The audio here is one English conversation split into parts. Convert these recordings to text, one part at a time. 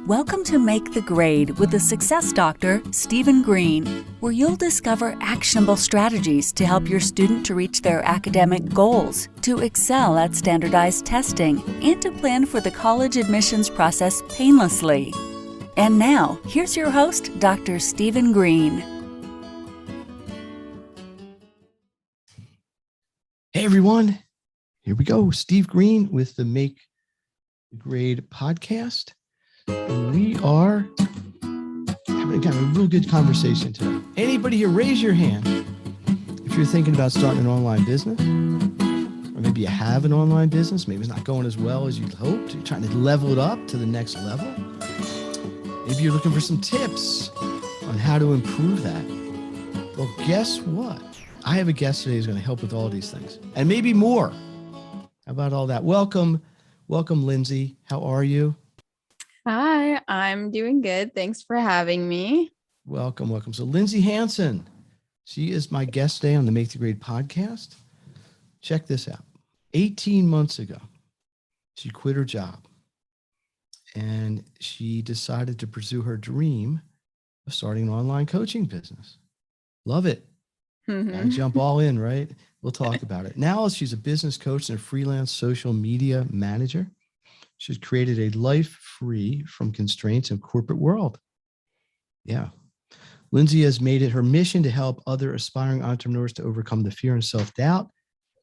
Welcome to Make the Grade with the Success Doctor, Stephen Green, where you'll discover actionable strategies to help your student to reach their academic goals, to excel at standardized testing, and to plan for the college admissions process painlessly. And now, here's your host, Dr. Stephen Green. Hey everyone, here we go. Steve Green with the Make the Grade podcast. And we are having a real good conversation today. Anybody here, raise your hand if you're thinking about starting an online business, or maybe you have an online business. Maybe it's not going as well as you'd hoped. You're trying to level it up to the next level. Maybe you're looking for some tips on how to improve that. Well, guess what? I have a guest today who's going to help with all these things and maybe more. How about all that? Welcome, Lindsay. How are you? Hi, I'm doing good. Thanks for having me. Welcome. So Lindsay Hanson, she is my guest today on the Make the Grade podcast. Check this out. 18 months ago, she quit her job and she decided to pursue her dream of starting an online coaching business. Love it. Gotta jump all in, right? We'll talk about it. Now she's a business coach and a freelance social media manager. She's created a life free from constraints in corporate world. Yeah. Lindsay has made it her mission to help other aspiring entrepreneurs to overcome the fear and self-doubt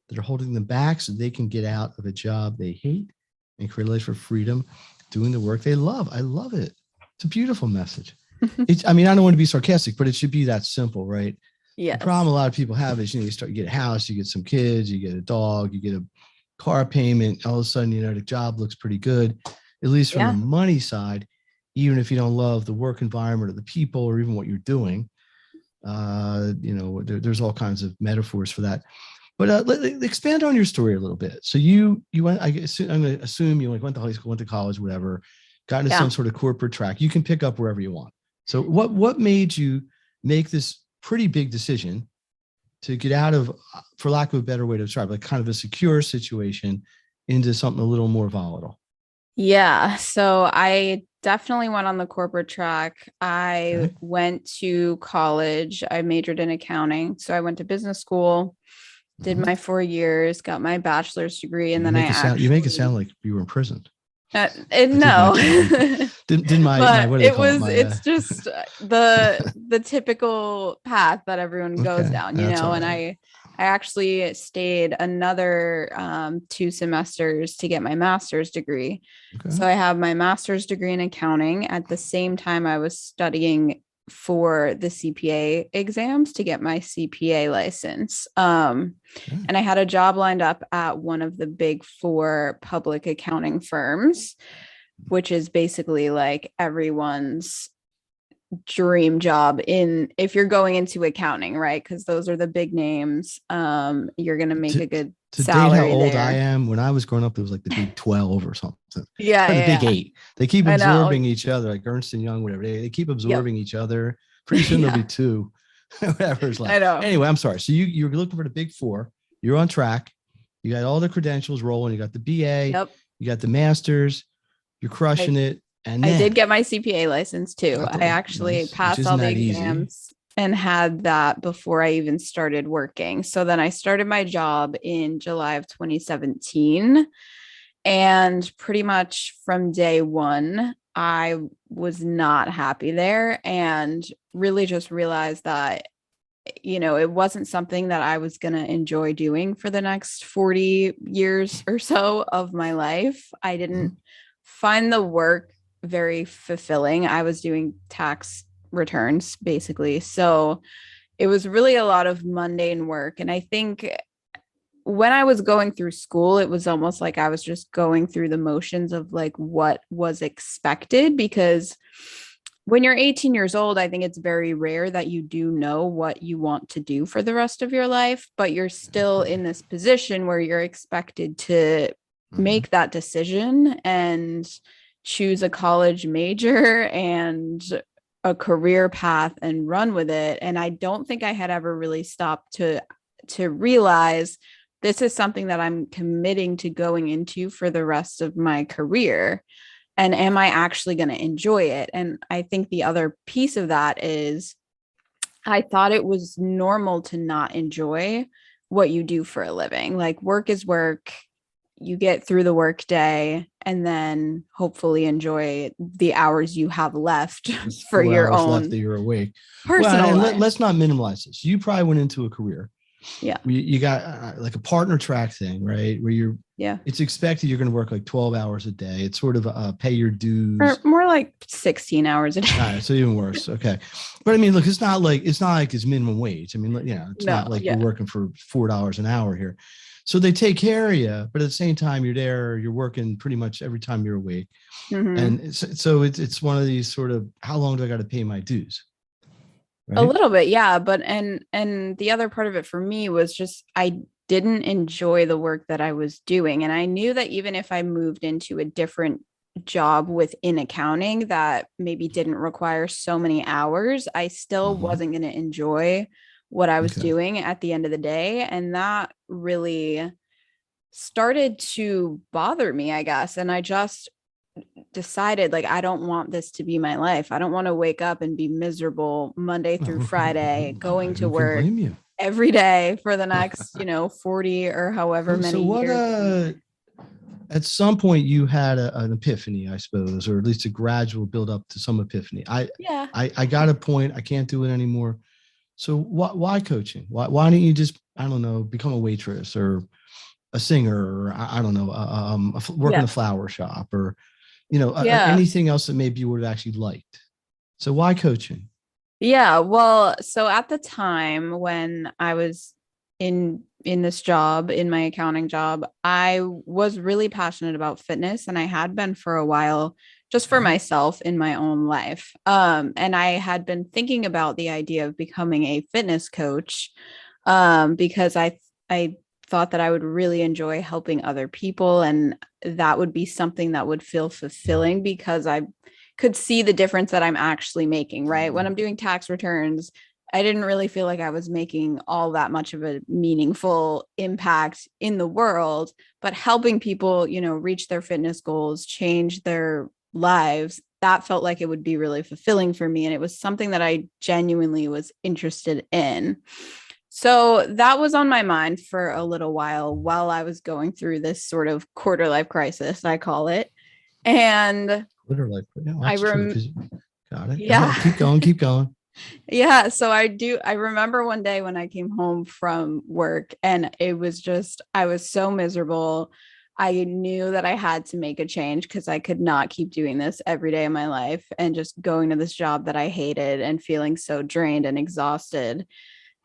that are holding them back so they can get out of a job they hate and create a life for freedom, doing the work they love. I love it. It's a beautiful message. I don't want to be sarcastic, but it should be that simple, right? Yes. The problem a lot of people have is, you get a house, you get some kids, you get a dog, you get a car payment, all of a sudden, the job looks pretty good, at least from the money side, even if you don't love the work environment or the people or even what you're doing. There's all kinds of metaphors for that. But expand on your story a little bit. So you went, I'm going to assume you went to high school, went to college, whatever, got into some sort of corporate track. You can pick up wherever you want. So what made you make this pretty big decision to get out of, for lack of a better way to describe, like kind of a secure situation into something a little more volatile? Yeah. So I definitely went on the corporate track. I went to college. I majored in accounting. So I went to business school, did my 4 years, got my bachelor's degree. And then you make it sound like you were in prison. No, it's just the typical path that everyone goes down, and I actually stayed another 2 semesters to get my master's degree. So I have my master's degree in accounting. At the same time, I was studying for the CPA exams to get my CPA license. And I had a job lined up at one of the big 4 public accounting firms, which is basically like everyone's dream job if you're going into accounting, right? Because those are the big names. You're going to make a good salary how old there. I am. When I was growing up, it was like the Big 12 or something. The Big 8. They keep absorbing each other, like Ernst and Young, whatever. They keep absorbing each other. Pretty soon there'll be 2, whatever's left. I know. Anyway, I'm sorry. So you're looking for the Big 4. You're on track. You got all the credentials rolling. You got the BA. You got the master's. You're crushing it. And then, I did get my CPA license too. I actually passed all the exams and had that before I even started working. So then I started my job in July of 2017. And pretty much from day one, I was not happy there and really just realized that, it wasn't something that I was going to enjoy doing for the next 40 years or so of my life. I didn't find the work very fulfilling. I was doing tax returns basically. So it was really a lot of mundane work. And I think when I was going through school, it was almost like I was just going through the motions of like what was expected, because when you're 18 years old, I think it's very rare that you do know what you want to do for the rest of your life, but you're still in this position where you're expected to make that decision and choose a college major and a career path and run with it. And I don't think I had ever really stopped to realize this is something that I'm committing to going into for the rest of my career. And am I actually going to enjoy it? And I think the other piece of that is I thought it was normal to not enjoy what you do for a living. Like work is work. You get through the work day and then hopefully enjoy the hours you have left for your own left that you're awake. Personal life. Let's not minimize this. You probably went into a career. Yeah. You got like a partner track thing, right? Where it's expected you're going to work like 12 hours a day. It's sort of pay your dues. Or more like 16 hours a day. All right, so even worse. Okay. But I mean, look, it's not like it's minimum wage. I mean, it's not like you're working for $4 an hour here. So they take care of you, but at the same time, you're there, you're working pretty much every time you're awake. Mm-hmm. And so it's one of these sort of, how long do I got to pay my dues? Right? A little bit. Yeah. But, and the other part of it for me was just, I didn't enjoy the work that I was doing. And I knew that even if I moved into a different job within accounting that maybe didn't require so many hours, I still wasn't going to enjoy what I was doing at the end of the day. And that really started to bother me, I guess. And I just decided, like, I don't want this to be my life. I don't want to wake up and be miserable Monday through Friday, going to work every day for the next, 40 or however many years. At some point you had an epiphany, I suppose, or at least a gradual build up to some epiphany. I got a point. I can't do it anymore. So why coaching? Why don't you just, I don't know, become a waitress or a singer, or I don't know, work in a flower shop, or, anything else that maybe you would have actually liked. So why coaching? Yeah. Well, so at the time when I was in this job, in my accounting job, I was really passionate about fitness, and I had been for a while, just for myself in my own life. And I had been thinking about the idea of becoming a fitness coach, because I thought that I would really enjoy helping other people. And that would be something that would feel fulfilling, because I could see the difference that I'm actually making, right? When I'm doing tax returns, I didn't really feel like I was making all that much of a meaningful impact in the world, but helping people, reach their fitness goals, change their lives, that felt like it would be really fulfilling for me. And it was something that I genuinely was interested in. So that was on my mind for a little while I was going through this sort of quarter life crisis, I call it. And quarter life, got it. Yeah. Keep going. Yeah. So I remember one day when I came home from work, and it was just, I was so miserable. I knew that I had to make a change, because I could not keep doing this every day of my life and just going to this job that I hated and feeling so drained and exhausted.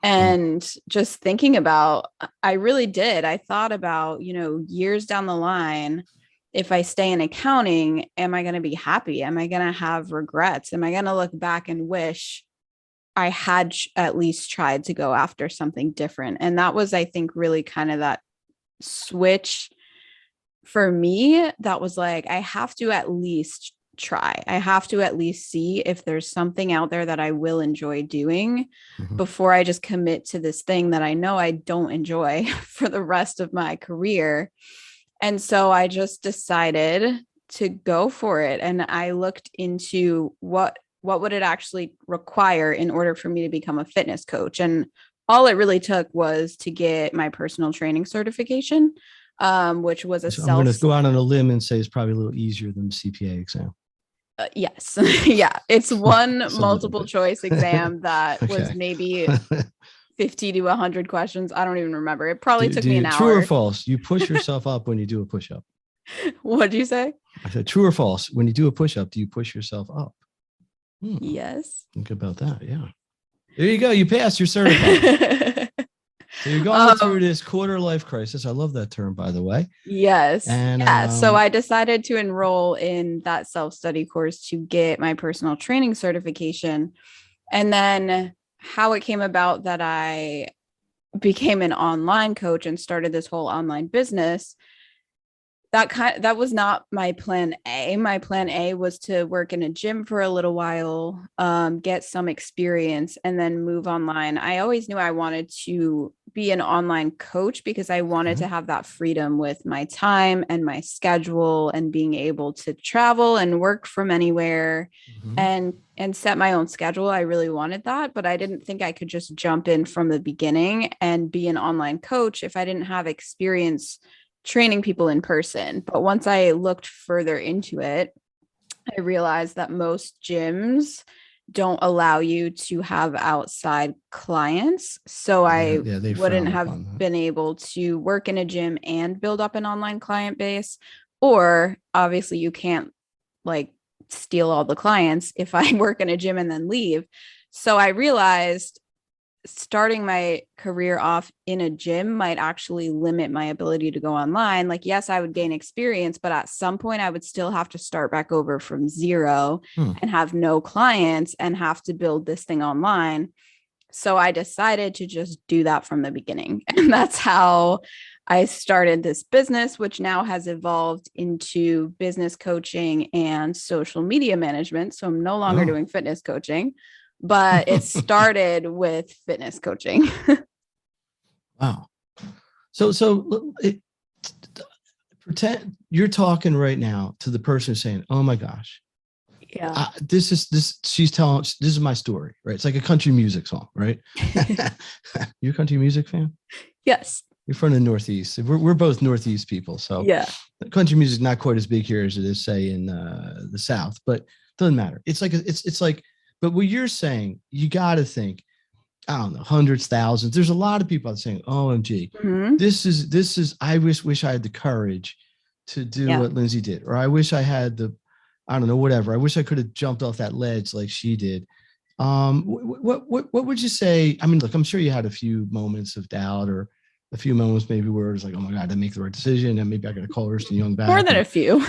And just thinking about, I really did. I thought about, years down the line, if I stay in accounting, am I going to be happy? Am I going to have regrets? Am I going to look back and wish I had at least tried to go after something different? And that was, I think, really kind of that switch for me. That was like, I have to at least try. I have to at least see if there's something out there that I will enjoy doing before I just commit to this thing that I know I don't enjoy for the rest of my career. And so I just decided to go for it. And I looked into what would it actually require in order for me to become a fitness coach. And all it really took was to get my personal training certification, which was I'm going to go out on a limb and say it's probably a little easier than the CPA exam. Yes. Yeah. It's one multiple choice exam that was maybe 50 to 100 questions. I don't even remember. It probably took me an hour. True or false? You push yourself up when you do a push-up. What did you say? I said, true or false? When you do a push-up, do you push yourself up? Yes. Think about that. Yeah. There you go. You passed. You're certified. So you're going through this quarter life crisis. I love that term, by the way. Yes. And so I decided to enroll in that self-study course to get my personal training certification. And then how it came about that I became an online coach and started this whole online business, that was not my plan A. My plan A was to work in a gym for a little while, get some experience, and then move online. I always knew I wanted to be an online coach because I wanted to have that freedom with my time and my schedule and being able to travel and work from anywhere and set my own schedule. I really wanted that, but I didn't think I could just jump in from the beginning and be an online coach if I didn't have experience training people in person. But once I looked further into it, I realized that most gyms don't allow you to have outside clients. So I wouldn't have been able to work in a gym and build up an online client base. Or obviously you can't like steal all the clients if I work in a gym and then leave. So I realized starting my career off in a gym might actually limit my ability to go online. Like, yes, I would gain experience, but at some point I would still have to start back over from zero and have no clients and have to build this thing online. So I decided to just do that from the beginning. And that's how I started this business, which now has evolved into business coaching and social media management. So I'm no longer doing fitness coaching, but it started with fitness coaching. Wow. So pretend you're talking right now to the person saying, oh my gosh, yeah, this is my story, right? It's like a country music song, right? You're a country music fan? Yes. You're from the Northeast. We're both Northeast people. So yeah, country music is not quite as big here as it is, say, in the South, but it doesn't matter. It's like, but what you're saying, you got to think, I don't know, hundreds, thousands. There's a lot of people saying, OMG, this is, I wish I had the courage to do what Lindsay did, or I wish I had I don't know, whatever. I wish I could have jumped off that ledge like she did. What would you say? I mean, look, I'm sure you had a few moments of doubt or a few moments maybe where it's like, oh my God, I didn't make the right decision. And maybe I got to call Ernst & Young back. More than a few.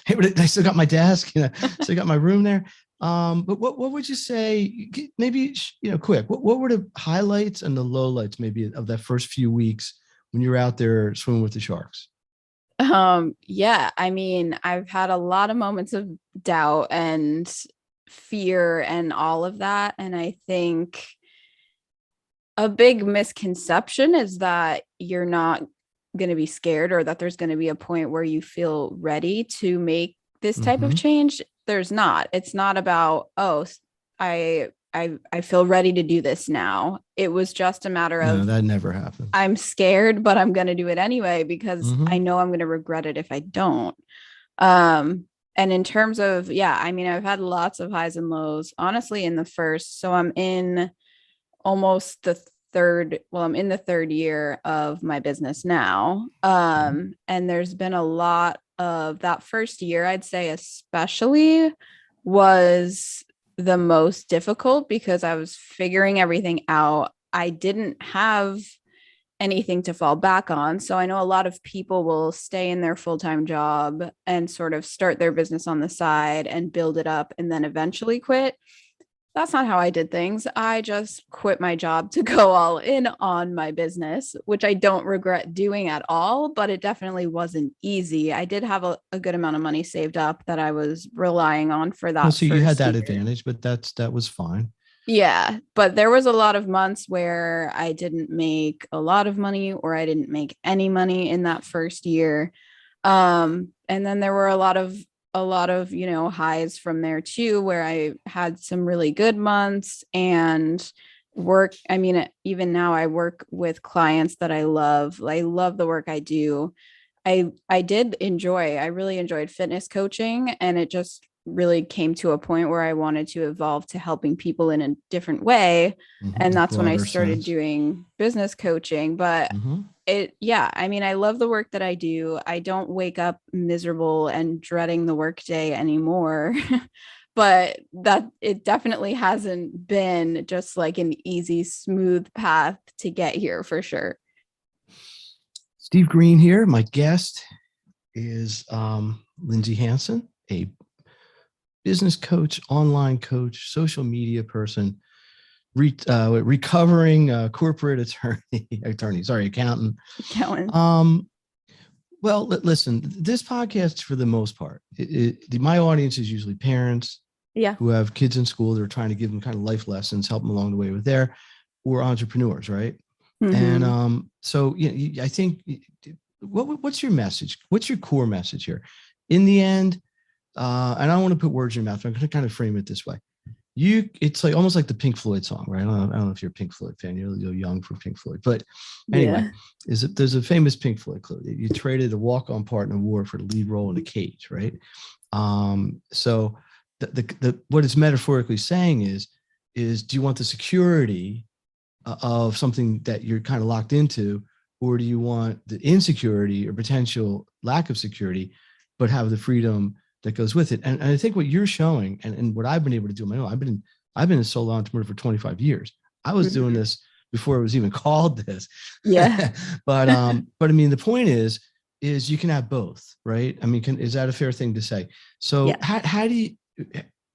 Hey, but I still got my desk, still got my room there. But what would you say, maybe, quick, what were the highlights and the lowlights maybe of that first few weeks when you're out there swimming with the sharks? Yeah, I mean, I've had a lot of moments of doubt and fear and all of that. And I think a big misconception is that you're not going to be scared or that there's going to be a point where you feel ready to make this type of change. There's not. It's not about, I feel ready to do this now. It was just a matter of, no, that never happened. I'm scared, but I'm going to do it anyway because I know I'm going to regret it if I don't. And in terms of, I mean, I've had lots of highs and lows, honestly, in the first. So I'm in almost I'm in the third year of my business now. And there's been a lot of that first year, I'd say especially, was the most difficult because I was figuring everything out. I didn't have anything to fall back on. So I know a lot of people will stay in their full-time job and sort of start their business on the side and build it up and then eventually quit. That's not how I did things. I just quit my job to go all in on my business, which I don't regret doing at all, but it definitely wasn't easy. I did have a good amount of money saved up that I was relying on for that. So you had that advantage, but that was fine. Yeah, but there was a lot of months where I didn't make a lot of money or I didn't make any money in that first year. And then there were a lot of highs from there too, where I had some really good months and work. I mean, even now I work with clients that I love. I love the work I do. I really enjoyed fitness coaching, and it just really came to a point where I wanted to evolve to helping people in a different way. And that's when I started doing business coaching. But I mean, I love the work that I do. I don't wake up miserable and dreading the workday anymore, but that it definitely hasn't been just like an easy, smooth path to get here for sure. Steve Green here. My guest is Lindsay Hanson, a business coach, online coach, social media person, recovering corporate accountant. Well, listen, this podcast, for the most part, my audience is usually parents who have kids in school. They're trying to give them kind of life lessons, help them along the way with or entrepreneurs, right? And so I think what's your message? What's your core message here? In the end, and I don't want to put words in your mouth, but I'm going to kind of frame it this way. It's like almost like the Pink Floyd song, right? I don't know if you're a Pink Floyd fan. You're young for Pink Floyd, but anyway, there's a famous Pink Floyd clip. You traded a walk-on part in a war for the lead role in a Cage, right? So the what it's metaphorically saying is do you want the security of something that you're kind of locked into, or do you want the insecurity or potential lack of security, but have the freedom that goes with it? And I think what you're showing, and what I've been able to do on my own, I've been a solo entrepreneur for 25 years. I was doing this before it was even called this. Yeah. but I mean, the point is you can have both, right? I mean, is that a fair thing to say? So how do you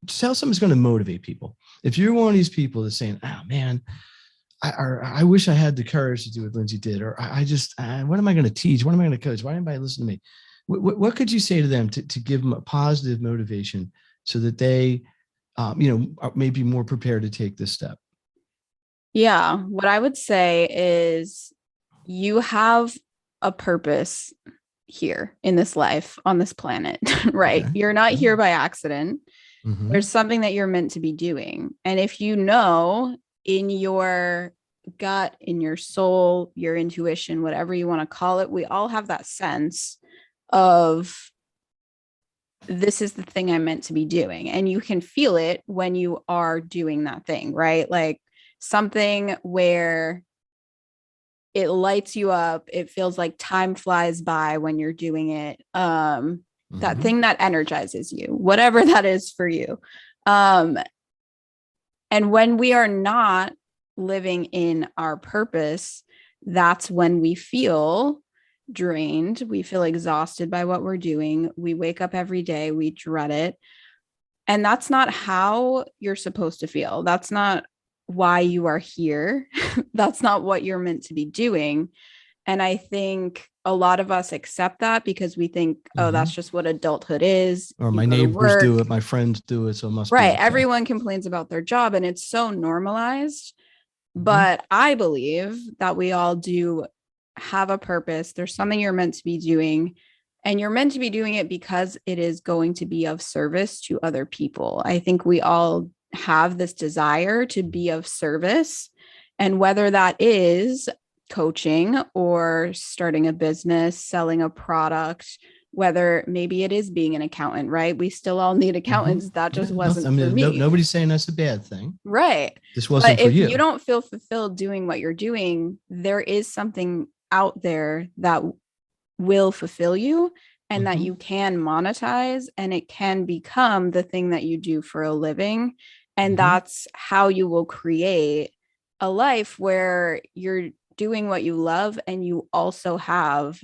tell someone's going to motivate people? If you're one of these people that's saying, oh man, I wish I had the courage to do what Lindsay did, or I just, what am I going to teach? What am I going to coach? Why didn't anybody listen to me? What could you say to them to give them a positive motivation so that they, are maybe more prepared to take this step? Yeah. What I would say is you have a purpose here in this life on this planet, right? Okay. You're not here by accident. There's something that you're meant to be doing. And if you know in your gut, in your soul, your intuition, whatever you want to call it, we all have that sense of this is the thing I'm meant to be doing. And you can feel it when you are doing that thing, right? Like something where it lights you up. It feels like time flies by when you're doing it. That thing that energizes you, whatever that is for you. And when we are not living in our purpose, that's when we feel drained. We feel exhausted by what we're doing. We wake up every day, we dread it. And that's not how you're supposed to feel. That's not why you are here. That's not what you're meant to be doing. And I think a lot of us accept that because we think, oh, that's just what adulthood is. Or my neighbors do it, my friends do it, so it must be right. okay. Everyone complains about their job and it's so normalized. But I believe that we all do have a purpose. There's something you're meant to be doing, and you're meant to be doing it because it is going to be of service to other people. I think we all have this desire to be of service, and whether that is coaching or starting a business, selling a product, whether maybe it is being an accountant, right? We still all need accountants. That just wasn't for me. Nobody's saying that's a bad thing. Right. This wasn't for you. If you don't feel fulfilled doing what you're doing, there is something out there that will fulfill you and that you can monetize, and it can become the thing that you do for a living. And that's how you will create a life where you're doing what you love and you also have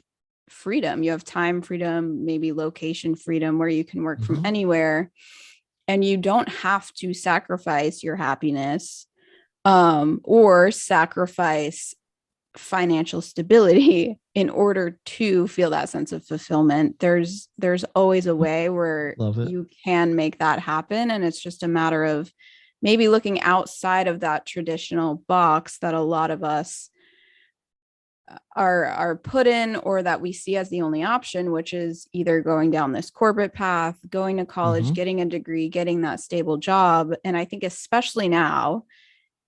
freedom. You have time freedom, maybe location freedom, where you can work from anywhere, and you don't have to sacrifice your happiness or sacrifice financial stability in order to feel that sense of fulfillment. There's always a way where you can make that happen, and it's just a matter of maybe looking outside of that traditional box that a lot of us are put in, or that we see as the only option, which is either going down this corporate path, going to college, getting a degree, getting that stable job. And I think especially now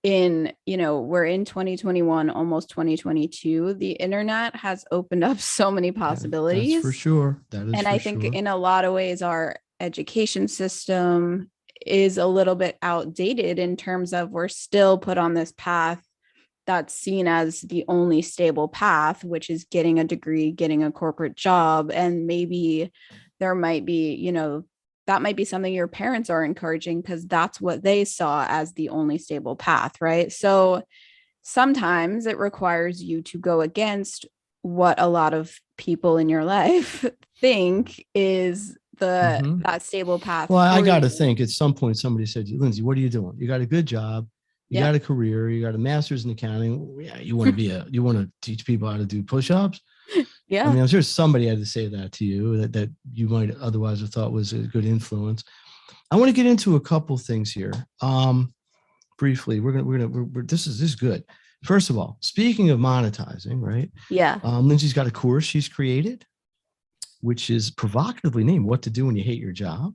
we're in 2021, almost 2022, the internet has opened up so many possibilities. That's for sure. That is, and I think in a lot of ways, our education system is a little bit outdated in terms of we're still put on this path that's seen as the only stable path, which is getting a degree, getting a corporate job. And maybe there might be, that might be something your parents are encouraging because that's what they saw as the only stable path, right? So sometimes it requires you to go against what a lot of people in your life think is that stable path. Well, I got to think at some point somebody said, Lindsay, what are you doing? You got a good job. You got a career, you got a master's in accounting. Yeah, you want to teach people how to do push-ups. Yeah. I mean, I'm sure somebody had to say that to you that you might otherwise have thought was a good influence. I want to get into a couple things here. Briefly, this is good. First of all, speaking of monetizing, right? Yeah. Lindsay's got a course she's created, which is provocatively named "What to Do When You Hate Your Job."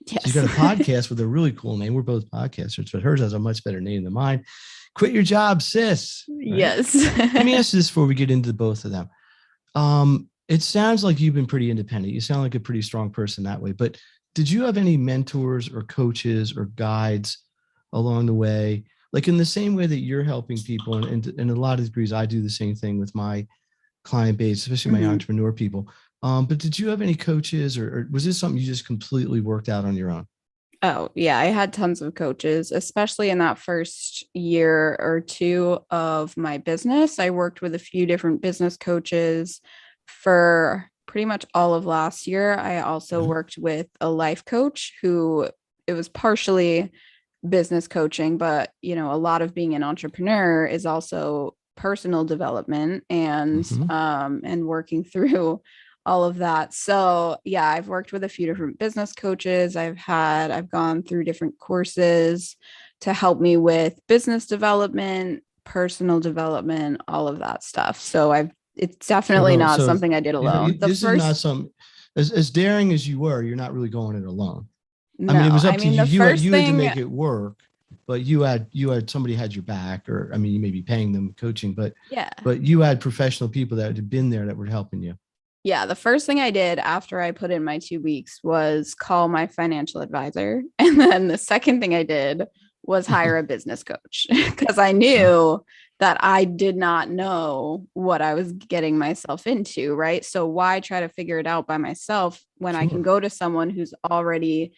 Yes. She's got a podcast with a really cool name. We're both podcasters, but hers has a much better name than mine. Quit Your Job, Sis. Right? Yes. Let me ask you this before we get into both of them. It sounds like you've been pretty independent. You sound like a pretty strong person that way, but did you have any mentors or coaches or guides along the way? Like in the same way that you're helping people, and in a lot of degrees, I do the same thing with my client base, especially my entrepreneur people. But did you have any coaches or was this something you just completely worked out on your own? Oh, yeah. I had tons of coaches, especially in that first year or two of my business. I worked with a few different business coaches for pretty much all of last year. I also worked with a life coach who it was partially business coaching, but a lot of being an entrepreneur is also personal development and working through all of that. So yeah, I've worked with a few different business coaches. I've gone through different courses to help me with business development, personal development, all of that stuff. So it's definitely not something I did alone. This is not some, as daring as you were, you're not really going it alone. No, I mean, it was up to you. You had thing, to make it work, but you had somebody had your back, or I mean, you may be paying them coaching, but you had professional people that had been there that were helping you. Yeah, the first thing I did after I put in my 2 weeks was call my financial advisor. And then the second thing I did was hire a business coach because I knew that I did not know what I was getting myself into, right? So why try to figure it out by myself when I can go to someone who's already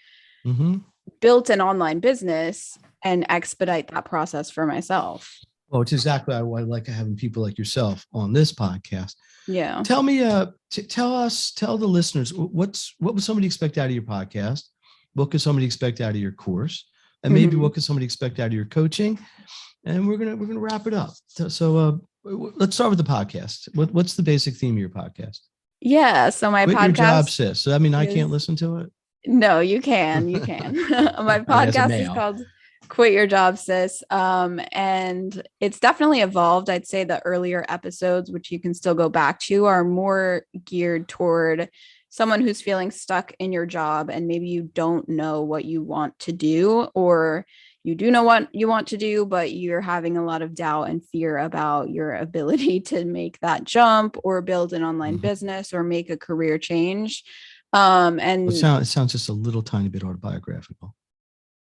built an online business and expedite that process for myself? Well, it's exactly why I like having people like yourself on this podcast. Yeah. Tell me, tell the listeners, what would somebody expect out of your podcast? What could somebody expect out of your course? And maybe what could somebody expect out of your coaching? And we're gonna wrap it up. So let's start with the podcast. What's the basic theme of your podcast? Yeah. So my Quit podcast. Your Job, Sis. So I mean, I can't listen to it. No, you can. You can. My podcast is called Quit Your Job, Sis. And it's definitely evolved. I'd say the earlier episodes, which you can still go back to, are more geared toward someone who's feeling stuck in your job and maybe you don't know what you want to do, or you do know what you want to do, but you're having a lot of doubt and fear about your ability to make that jump or build an online business or make a career change. And it sounds just a little tiny bit autobiographical.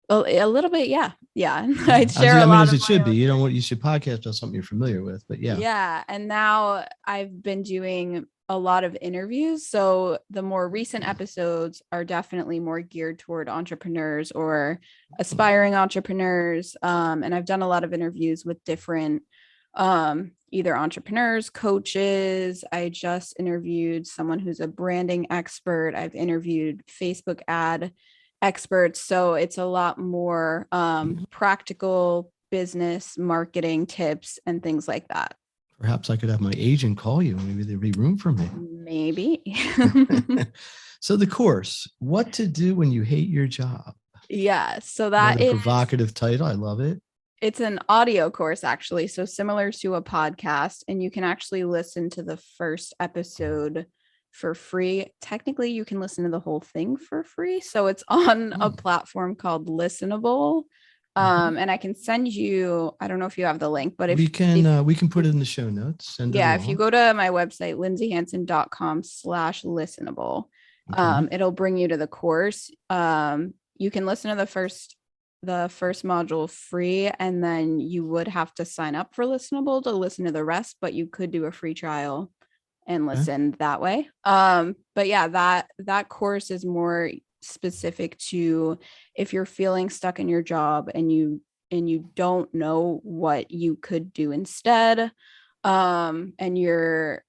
A little bit, yeah. I'd share a lot. As it should be. You should podcast about something you're familiar with, but yeah. Yeah, and now I've been doing a lot of interviews, so the more recent episodes are definitely more geared toward entrepreneurs or aspiring entrepreneurs. And I've done a lot of interviews with different either entrepreneurs, coaches. I just interviewed someone who's a branding expert. I've interviewed Facebook ad experts. So it's a lot more practical business marketing tips and things like that. Perhaps I could have my agent call you. Maybe there'd be room for me. Maybe. So the course, What to Do When You Hate Your Job. Yeah. So that is a provocative title. I love it. It's an audio course, actually. So similar to a podcast, and you can actually listen to the first episode for free. Technically, you can listen to the whole thing for free. So it's on a platform called Listenable. And I can send you, I don't know if you have the link, but we can put it in the show notes. If you go to my website, lindsayhanson.com/listenable, it'll bring you to the course. You can listen to the first module free, and then you would have to sign up for Listenable to listen to the rest, but you could do a free trial and listen that way. But yeah, that course is more specific to if you're feeling stuck in your job and you don't know what you could do instead, and you're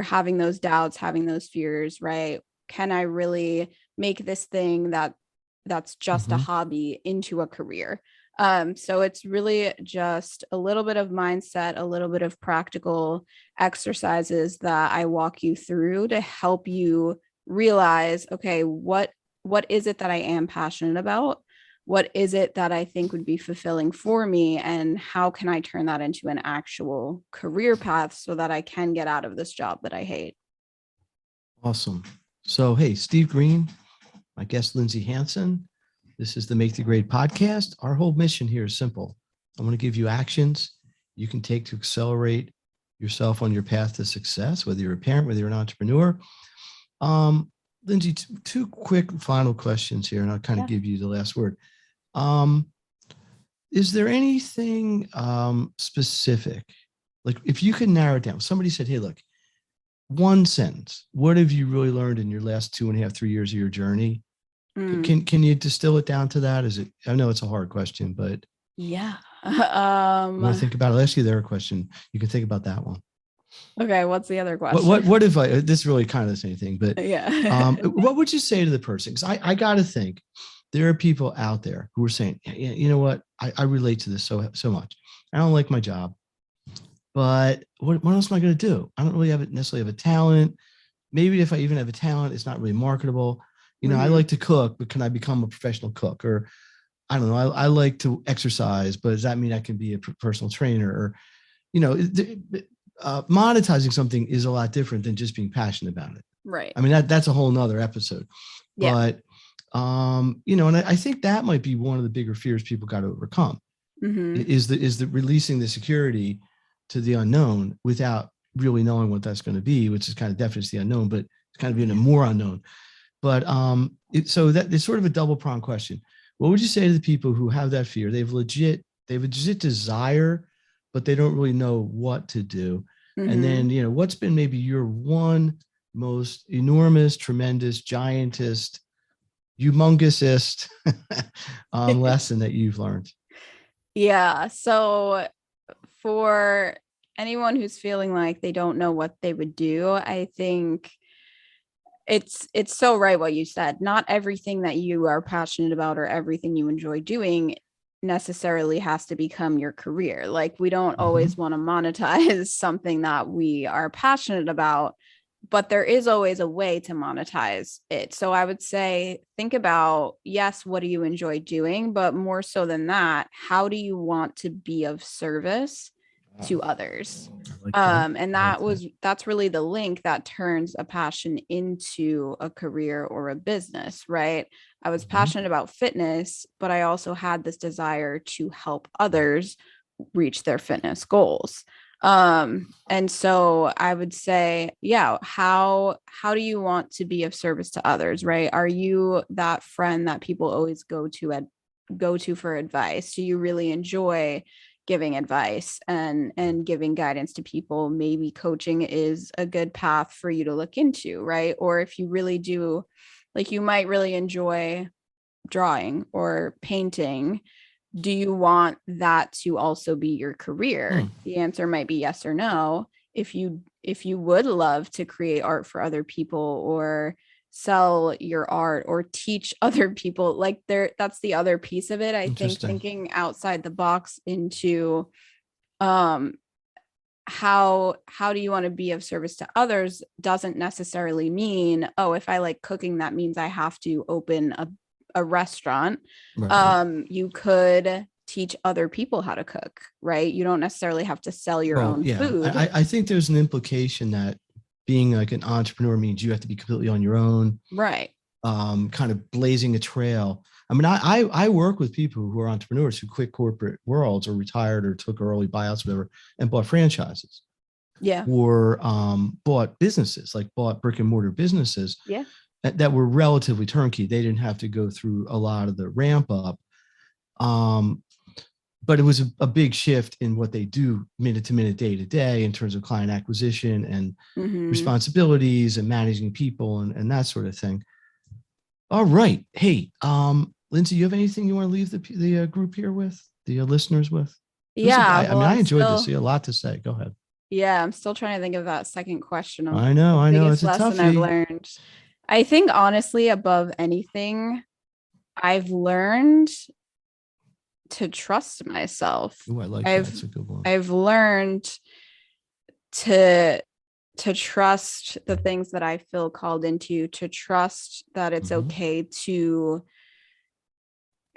having those doubts, having those fears, right? Can I really make this thing that's just a hobby into a career? So it's really just a little bit of mindset, a little bit of practical exercises that I walk you through to help you realize, okay, what is it that I am passionate about? what is it that I think would be fulfilling for me, and how can I turn that into an actual career path so that I can get out of this job that I hate. Awesome. So, hey, Steve Green, my guest, Lindsay Hanson. This is the Make the Grade podcast. Our whole mission here is simple. I want to give you actions you can take to accelerate yourself on your path to success, whether you're a parent, whether you're an entrepreneur. Lindsay, two quick final questions here, and I'll kind of give you the last word. Is there anything specific? Like if you could narrow it down, somebody said, hey, look, one sentence, what have you really learned in your last 2.5, 3 years of your journey? Can you distill it down to that? I know it's a hard question, but yeah. You want to think about it? I'll ask you the other question. You can think about that one. Okay. What's the other question? What if this really kind of the same thing, but yeah. What would you say to the person? Because I got to think there are people out there who are saying, you know what? I relate to this so much. I don't like my job, but what else am I going to do? I don't really necessarily have a talent. Maybe if I even have a talent, it's not really marketable. I like to cook, but can I become a professional cook? Or I don't know. I like to exercise, but does that mean I can be a personal trainer? Or, monetizing something is a lot different than just being passionate about it. Right. I mean, that's a whole nother episode. Yeah. But, and I think that might be one of the bigger fears people got to overcome is the releasing the security to the unknown without really knowing what that's going to be, which is kind of definitely the unknown, but it's kind of even more unknown. But so that it's sort of a double pronged question. What would you say to the people who have that fear? They have a legit desire, but they don't really know what to do. And then, what's been maybe your one most enormous, tremendous, giantest, humongousest lesson that you've learned? Yeah. So for anyone who's feeling like they don't know what they would do, I think it's so right what you said. Not everything that you are passionate about or everything you enjoy doing necessarily has to become your career. Like we don't always want to monetize something that we are passionate about, but there is always a way to monetize it. So I would say, think about, yes, what do you enjoy doing? But more so than that, how do you want to be of service to others? And that's really the link that turns a passion into a career or a business, right? I was passionate about fitness, but I also had this desire to help others reach their fitness goals. And so I would say, how do you want to be of service to others, right? Are you that friend that people always go to for advice? Do you really enjoy giving advice and giving guidance to people? Maybe coaching is a good path for you to look into, right? Or if you really do, like, you might really enjoy drawing or painting. Do you want that to also be your career? The answer might be yes or no. If you would love to create art for other people or sell your art or teach other people, like that's the other piece of it. I think thinking outside the box into how do you want to be of service to others doesn't necessarily mean, oh, if I like cooking, that means I have to open a restaurant. Right. You could teach other people how to cook, right? You don't necessarily have to sell your own food. I think there's an implication that being like an entrepreneur means you have to be completely on your own, right? Kind of blazing a trail. I mean, I work with people who are entrepreneurs who quit corporate worlds or retired or took early buyouts, whatever, and bought franchises. Yeah. Or bought businesses, like bought brick and mortar businesses. Yeah. That were relatively turnkey. They didn't have to go through a lot of the ramp up. But it was a big shift in what they do minute to minute, day to day in terms of client acquisition and responsibilities and managing people and that sort of thing. All right. Hey, Lindsay, you have anything you want to leave the group here with, the listeners with? Yeah. I enjoyed this. You had a lot to say. Go ahead. Yeah. I'm still trying to think of that second question. I know. It's a lesson toughie. I've learned. I think honestly, above anything, I've learned to trust myself. Ooh, I like that. That's a good one. I've learned to trust the things that I feel called into, to trust that it's okay to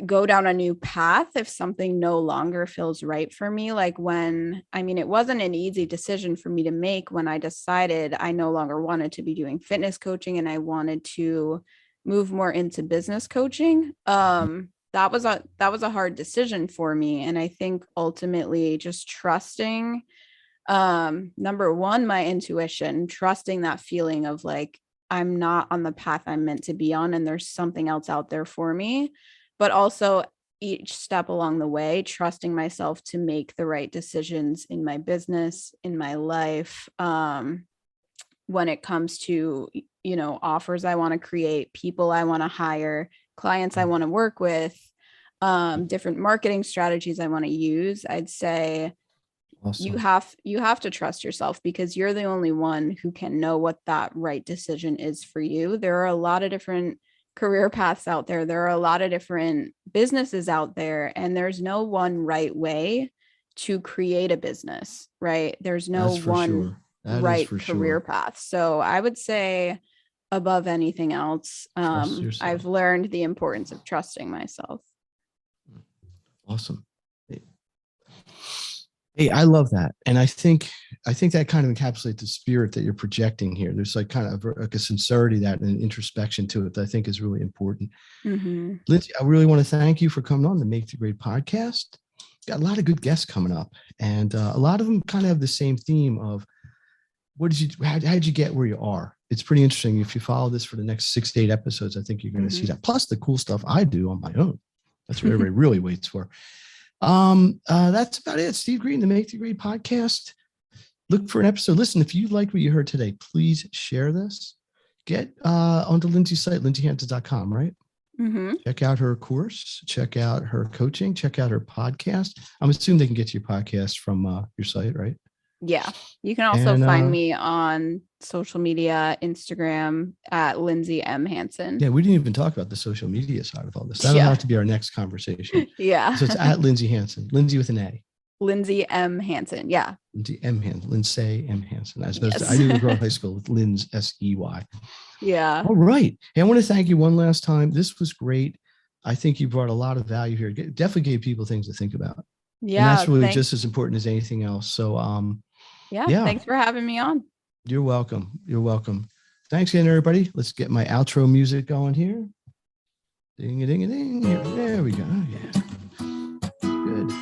go down a new path if something no longer feels right for me. Like it wasn't an easy decision for me to make when I decided I no longer wanted to be doing fitness coaching and I wanted to move more into business coaching. That was a hard decision for me. And I think ultimately just trusting, number one, my intuition, trusting that feeling of like, I'm not on the path I'm meant to be on, and there's something else out there for me, but also each step along the way, trusting myself to make the right decisions in my business, in my life, when it comes to, offers I want to create, people I want to hire, clients I want to work with, different marketing strategies I want to use. I'd say awesome. You have to trust yourself, because you're the only one who can know what that right decision is for you. There are a lot of different career paths out there. There are a lot of different businesses out there, and there's no one right way to create a business, right? There's no one right career path. So I would say above anything else, I've learned the importance of trusting myself. Awesome. Hey, I love that. And I think that kind of encapsulates the spirit that you're projecting here. There's like kind of like a sincerity that and an introspection to it that I think is really important. Mm-hmm. Lindsay, I really want to thank you for coming on the Make the Grade podcast. Got a lot of good guests coming up, and a lot of them kind of have the same theme of how did you get where you are? It's pretty interesting. If you follow this for the next 6 to 8 episodes, I think you're going to see that. Plus the cool stuff I do on my own. That's what everybody really waits for. That's about it. Steve Green, the Make the Grade podcast. Look for an episode. Listen, if you liked what you heard today, please share this. Get onto Lindsay's site, lindsayhanson.com, right? Mm-hmm. Check out her course, check out her coaching, check out her podcast. I'm assuming they can get to your podcast from your site, right? Yeah. You can also find me on social media, Instagram at Lindsay M. Hanson. Yeah, we didn't even talk about the social media side of all this. That'll have to be our next conversation. Yeah. So it's at Lindsay Hanson. Lindsay with an A. Lindsay M. Hanson. Yeah. Lindsay M. Hanson. Lindsay M. Hanson. I didn't grow up in high school with Linz, S-E-Y. Yeah. All right. Hey, I want to thank you one last time. This was great. I think you brought a lot of value here. Definitely gave people things to think about. Yeah. And that's really just as important as anything else. So, yeah. Thanks for having me on. You're welcome. You're welcome. Thanks again, everybody. Let's get my outro music going here. Ding-a-ding-a-ding. There we go. Yeah. Good.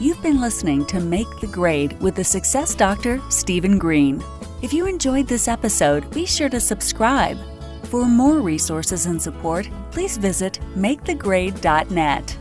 You've been listening to Make the Grade with the Success Doctor, Stephen Green. If you enjoyed this episode, be sure to subscribe. For more resources and support, please visit makethegrade.net.